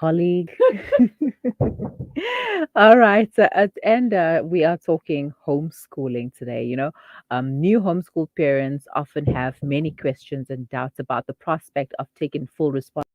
colleague. All right. We are talking homeschooling today. New homeschool parents often have many questions and doubts about the prospect of taking full responsibility.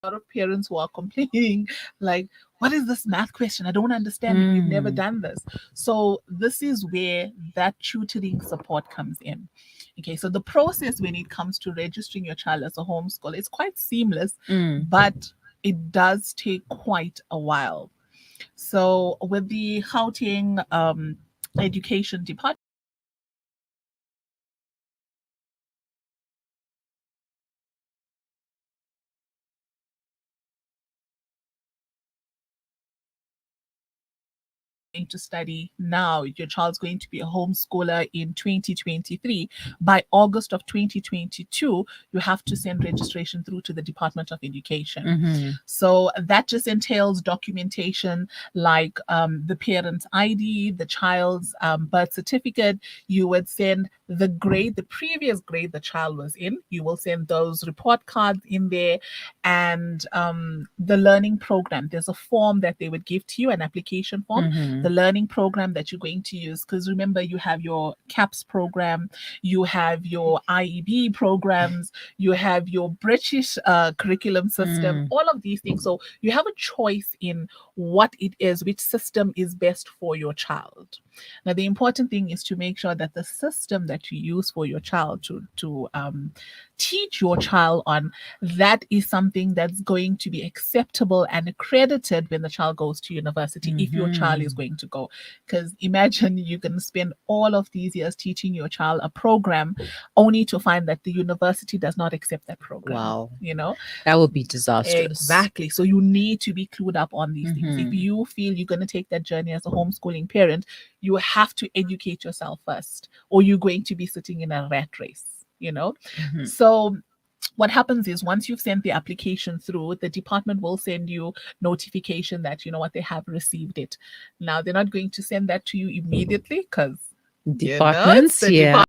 A lot of parents who are complaining, like, what is this math question? I don't understand it. We've never Mm, done this. So, this is where that tutoring support comes in. Okay, so the process when it comes to registering your child as a homeschool is quite seamless, mm. but it does take quite a while. So, with the Gauteng Education Department, going to study now, your child's going to be a homeschooler in 2023. By August of 2022, you have to send registration through to the Department of Education. Mm-hmm. So that just entails documentation like the parent's ID, the child's birth certificate. You would send the grade, the previous grade the child was in. You will send those report cards in there, and the learning program. There's a form that they would give to you, an application form, Mm-hmm. the learning program that you're going to use. Because remember, you have your CAPS program, you have your IEB programs, you have your British curriculum system, Mm. all of these things. So you have a choice in what it is, which system is best for your child. Now, the important thing is to make sure that the system that you use for your child to teach your child on, that is something that's going to be acceptable and accredited when the child goes to university, if your child is Mm-hmm. going to go. Because imagine you're going to spend all of these years teaching your child a program only to find that the university does not accept that program, Wow. you know? That would be disastrous. Exactly. So you need to be clued up on these things. If Mm-hmm. you feel you're going to take that journey as a homeschooling parent, you have to educate yourself first, or you're going to be sitting in a rat race. Mm-hmm. So what happens is once you've sent the application through, the department will send you notification that, you know what, they have received it. Now, they're not going to send that to you immediately because, it's Departments, the yeah. department.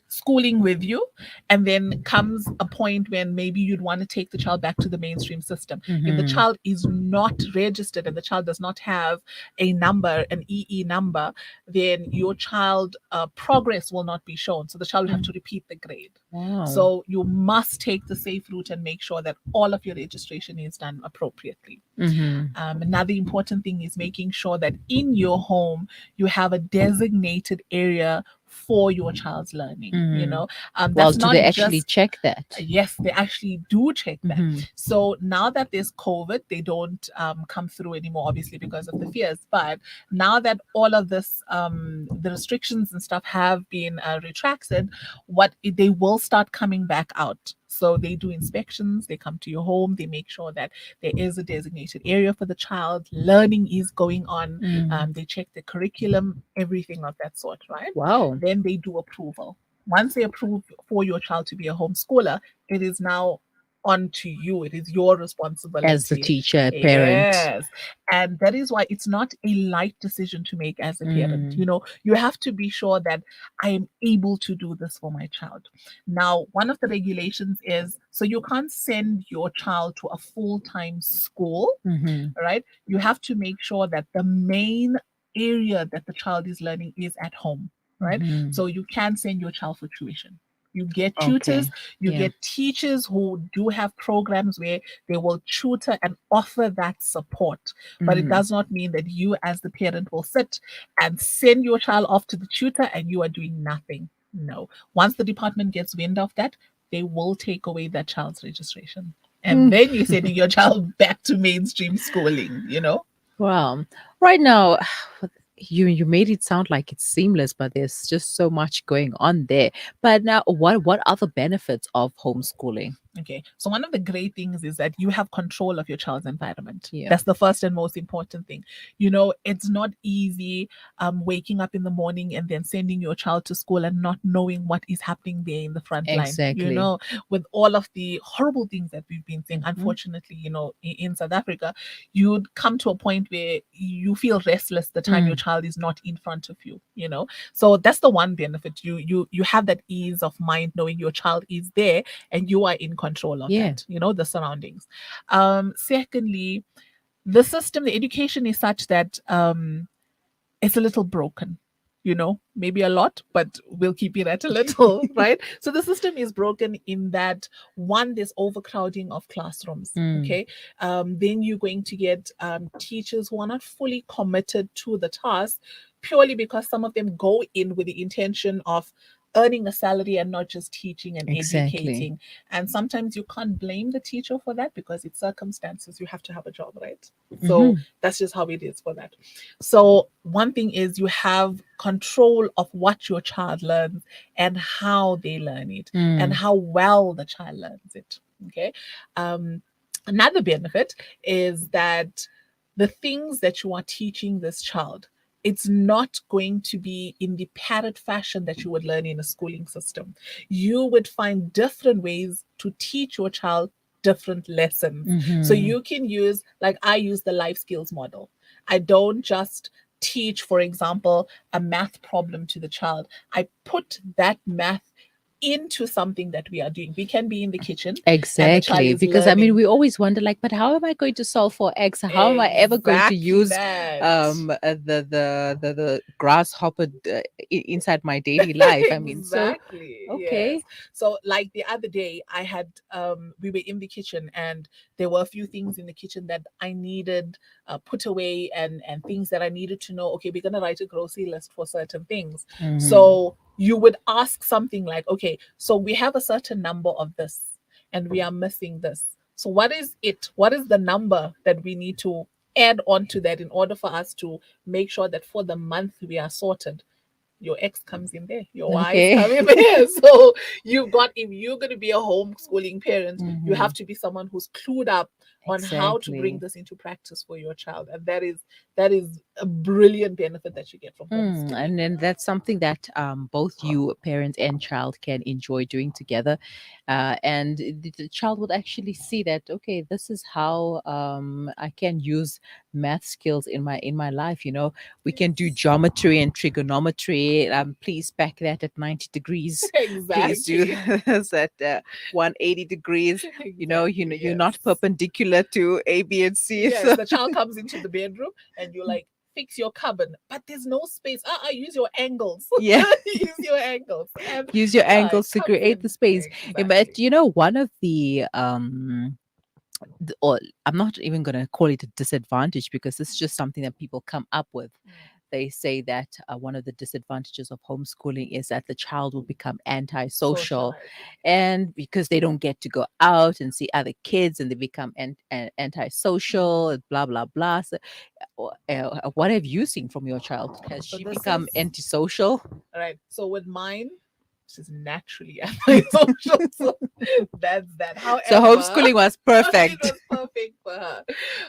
schooling with you, and then comes a point when maybe you'd want to take the child back to the mainstream system. If the Mm-hmm. child is not registered and the child does not have a number, an EE number, then your child progress will not be shown, so the child will have to repeat the grade. Wow. So you must take the safe route and make sure that all of your registration is done appropriately. Mm-hmm. Another important thing is making sure that in your home you have a designated area for your child's learning. Mm-hmm. Well, That's do not they actually just check that? yes, they actually do check that. Mm-hmm. So now that there's COVID, they don't come through anymore, obviously, because of the fears. But now that all of this, the restrictions and stuff have been retracted, they will start coming back out. So they do inspections, they come to your home, they make sure that there is a designated area for the child, learning is going on, Mm. they check the curriculum, everything of that sort, right? Wow. Then they do approval. Once they approve for your child to be a homeschooler, it is now on to you. It is your As the responsibility. teacher, parent. Yes. And that is why it's not a light decision to make as a parent. Mm. You have to be sure that I am able to do this for my child. Now, one of the regulations is so you can't send your child to a full time school, Mm-hmm. right? You have to make sure that the main area that the child is learning is at home, right? Mm-hmm. So you can send your child for tuition. You get tutors, Okay. you Yeah. get teachers who do have programs where they will tutor and offer that support. But it Mm-hmm. does not mean that you, as the parent, will sit and send your child off to the tutor and you are doing nothing. No. Once the department gets wind of that, they will take away that child's registration. And then you're sending your child back to mainstream schooling. Wow. Right now, you made it sound like it's seamless, but there's just so much going on there. But now, what are the benefits of homeschooling? Okay. So one of the great things is that you have control of your child's environment. Yeah. That's the first and most important thing. It's not easy waking up in the morning and then sending your child to school and not knowing what is happening there in the front line. Exactly. With all of the horrible things that we've been seeing, Mm-hmm. unfortunately, in South Africa, you'd come to a point where you feel restless the time your Mm. child is not in front of you. So that's the one benefit. You have that ease of mind knowing your child is there and you are in control of Yeah. that, the surroundings. Secondly, the education is such that it's a little broken, maybe a lot, but we'll keep it at a little, right? So the system is broken in that one, there's overcrowding of classrooms. Mm. Okay. Then you're going to get teachers who are not fully committed to the task purely because some of them go in with the intention of earning a salary and not just teaching and Exactly. educating. And sometimes you can't blame the teacher for that because it's circumstances. You have to have a job, right? So Mm-hmm. that's just how it is for that. So one thing is you have control of what your child learns and how they learn it and Mm. how well the child learns it. Okay. Um, Another benefit is that the things that you are teaching this child, it's not going to be in the parrot fashion that you would learn in a schooling system. You would find different ways to teach your child different lessons. So Mm-hmm. you can use, like I use the life skills model. I don't just teach, for example, a math problem to the child. I put that math into something that we are doing. We can be in the kitchen and the child Exactly. is Because I mean, learning we always wonder, like, but how am I going to solve for X? How am I ever going to exactly use that. the grasshopper inside my daily life? I mean, so Exactly. okay. Yes. So like the other day I had we were in the kitchen and there were a few things in the kitchen that I needed put away and things that I needed to know. Okay, we're going to write a grocery list for certain things. Mm-hmm. So you would ask something like, okay, so we have a certain number of this and we are missing this. So what is it? What is the number that we need to add on to that in order for us to make sure that for the month we are sorted? Your X comes in there, your Y's Okay. come in there. So if you're going to be a homeschooling parent, you Mm-hmm. have to be someone who's clued up on how to bring Exactly. this into practice for your child. And that is a brilliant benefit that you get from homeschooling. And then that's something that both you, parent and child, can enjoy doing together. And the child would actually see that, okay, this is how I can use math skills in my life. We can do Yes. geometry and trigonometry. Please back that at 90 degrees. Please do Exactly. this at 180 degrees. Exactly. You're not Yes. perpendicular to A, B, and C. Yes, the child comes into the bedroom and you're like, fix your cupboard, but there's no space. Use your angles. Yeah. Use your angles. And Use your yeah, it angles to comes create in. the space. But Exactly. one of or I'm not even going to call it a disadvantage, because it's just something that people come up with. Mm. They say that one of the disadvantages of homeschooling is that the child will become antisocial, Socializing. and because they don't get to go out and see other kids, and they become antisocial, and blah blah blah. So, what have you seen from your child? Has So she this become is antisocial? all right. So with mine, she's naturally antisocial. So that's that. So However, homeschooling was it perfect. was perfect for her.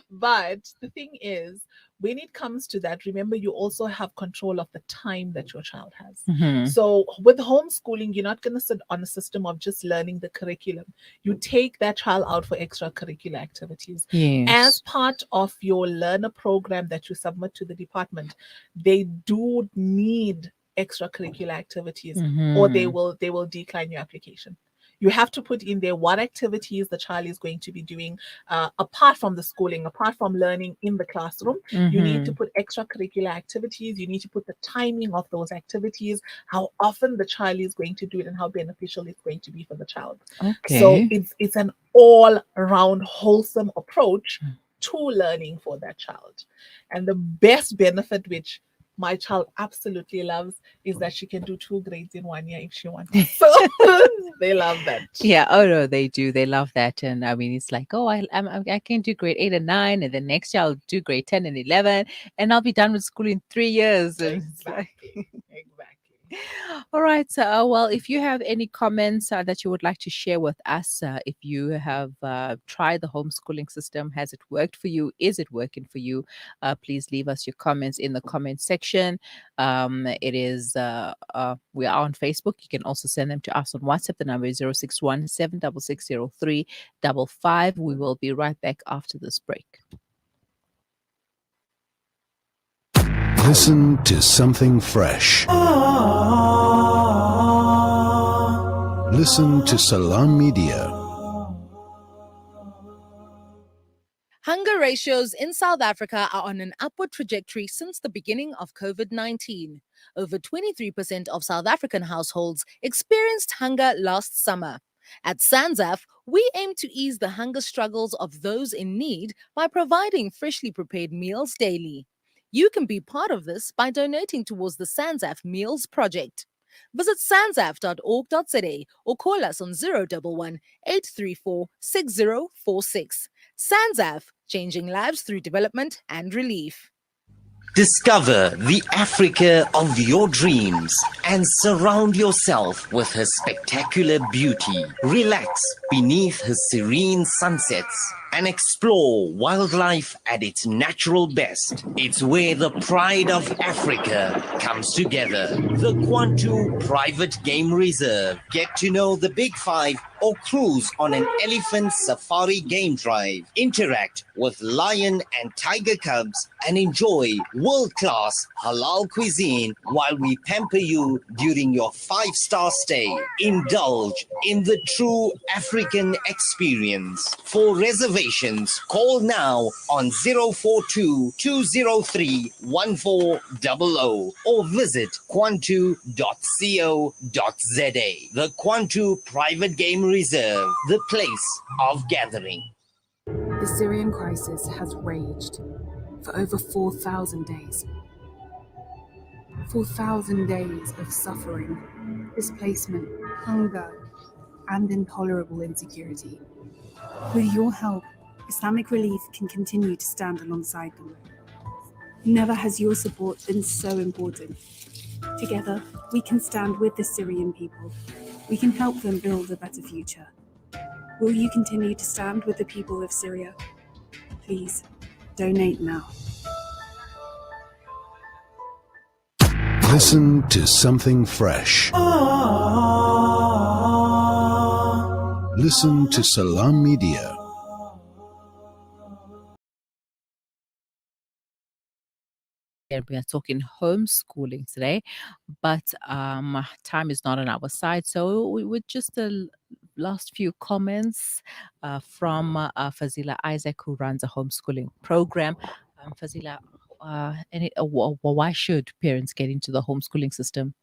But the thing is, when it comes to that, remember you also have control of the time that your child has. Hmm. So with homeschooling, you're not going to sit on a system of just learning the curriculum. You take that child out for extracurricular activities. As Yes. part of your learner program that you submit to the department, they do need extracurricular activities, or they Hmm. will decline your application. You have to put in there what activities the child is going to be doing, apart from the schooling, apart from learning in the classroom. You need to Hmm. put extracurricular activities. You need to put the timing of those activities, how often the child is going to do it, and how beneficial it's going to be for the child. So Okay. it's an all round wholesome approach to learning for that child. And the best benefit, which my child absolutely loves, is that she can do 2 grades in 1 year if she wants. So they love that. Yeah. Oh no, they do. They love that, and I mean, it's like, oh, I can do grade 8 and 9, and then next year I'll do grade 10 and 11, and I'll be done with school in 3 years. And it's like, Exactly. Exactly. all right. Well, if you have any comments that you would like to share with us, if you have tried the homeschooling system, has it worked for you? Is it working for you? Please leave us your comments in the comment section. It is we are on Facebook. You can also send them to us on WhatsApp. The number is 061 7660355. We will be right back after this break. Listen to something fresh. Listen to Salam Media. Hunger ratios in South Africa are on an upward trajectory since the beginning of COVID-19. Over 23% of South African households experienced hunger last summer. At SANZAF, we aim to ease the hunger struggles of those in need by providing freshly prepared meals daily. You can be part of this by donating towards the SANZAF Meals Project. Visit sanzaf.org.za or call us on 011 834 6046. SANZAF, changing lives through development and relief. Discover the Africa of your dreams and surround yourself with her spectacular beauty. Relax beneath her serene sunsets and explore wildlife at its natural best. It's where the pride of Africa comes together. The Kwantu Private Game Reserve. Get to know the Big Five or cruise on an elephant safari game drive. Interact with lion and tiger cubs and enjoy world-class halal cuisine while we pamper you during your 5-star stay. Indulge in the true African experience. For reservations, call now on 042 203 1400 or visit kwantu.co.za. The Kwantu Private Game Reserve, the place of gathering. The Syrian crisis has raged for over 4,000 days. 4,000 days of suffering, displacement, hunger, and intolerable insecurity. With your help, Islamic Relief can continue to stand alongside them. Never has your support been so important. Together, we can stand with the Syrian people. We can help them build a better future. Will you continue to stand with the people of Syria? Please, donate now. Listen to something fresh. Listen to Salam Media. And we are talking homeschooling today, but time is not on our side. So we would just the last few comments from Fazeela Isaac, who runs a homeschooling program. Fazeela, why should parents get into the homeschooling system?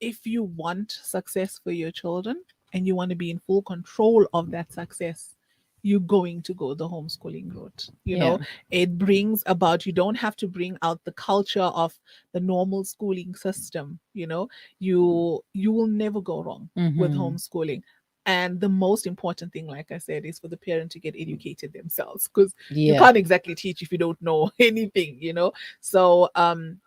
If you want success for your children and you want to be in full control of that success, you're going to go the homeschooling route. You know, it brings about, you don't have to bring out the culture of the normal schooling system. You know, you will never go wrong with Mhm. homeschooling. And the most important thing, like I said, is for the parent to get educated themselves, because you Yeah. can't exactly teach if you don't know anything, you know. So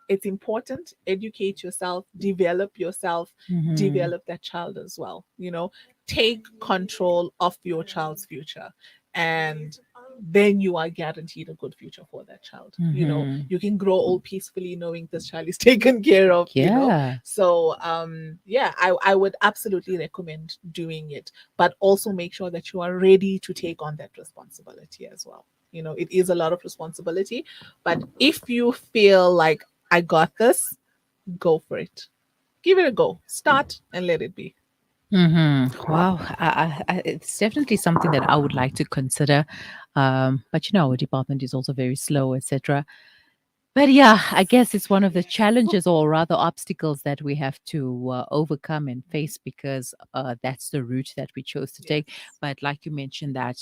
it's important, educate yourself, develop yourself, Mhm. develop that child as well, you know. Take control of your child's future, and then you are guaranteed a good future for that child. You know, Mhm. you can grow old peacefully knowing this child is taken care of, you know. Yeah. So yeah, I would absolutely recommend doing it, but also make sure that you are ready to take on that responsibility as well. You know, it is a lot of responsibility, but if you feel like I got this, go for it. Give it a go. Start and let it be. Wow, it's definitely something that I would like to consider. But you know, our department is also very slow, etc. But yeah, I guess it's one of the challenges, or rather obstacles, that we have to overcome and face, because that's the route that we chose to take. But like you mentioned, that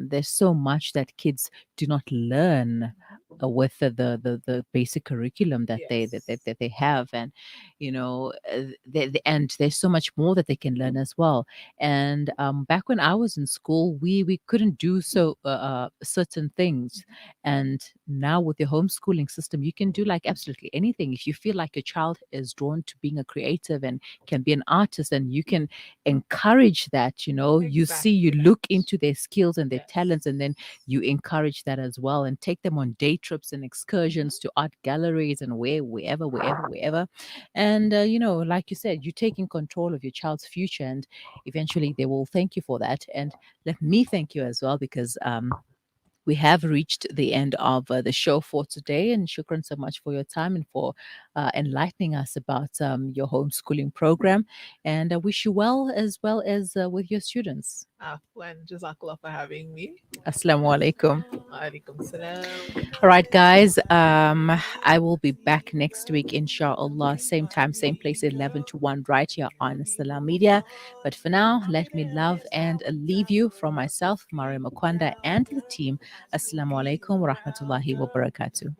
there's so much that kids do not learn with the basic curriculum that they have, and you know, and there's so much more that they can learn as well. And back when I was in school, we couldn't do certain things, and now with your homeschooling system, you can do like absolutely anything. If you feel like your child is drawn to being a creative and can be an artist, and you can encourage that, you know, you see, you look into their skills and their talents, and then you encourage that as well, and take them on day trips and excursions to art galleries and wherever. And, you know, like you said, you're taking control of your child's future, and eventually they will thank you for that. And let me thank you as well, because we have reached the end of the show for today. And shukran so much for your time and for enlightening us about your homeschooling program. And I wish you well as with your students. Afwan, Jazakallah for having me. Assalamu alaikum. Alaikum salam. All right, guys. I will be back next week, inshallah. Same time, same place, 11 to 1, right here on Salam Media. But for now, let me love and leave you from myself, Maria Makwanda, and the team. Assalamu alaikum wa rahmatullahi wa barakatuh.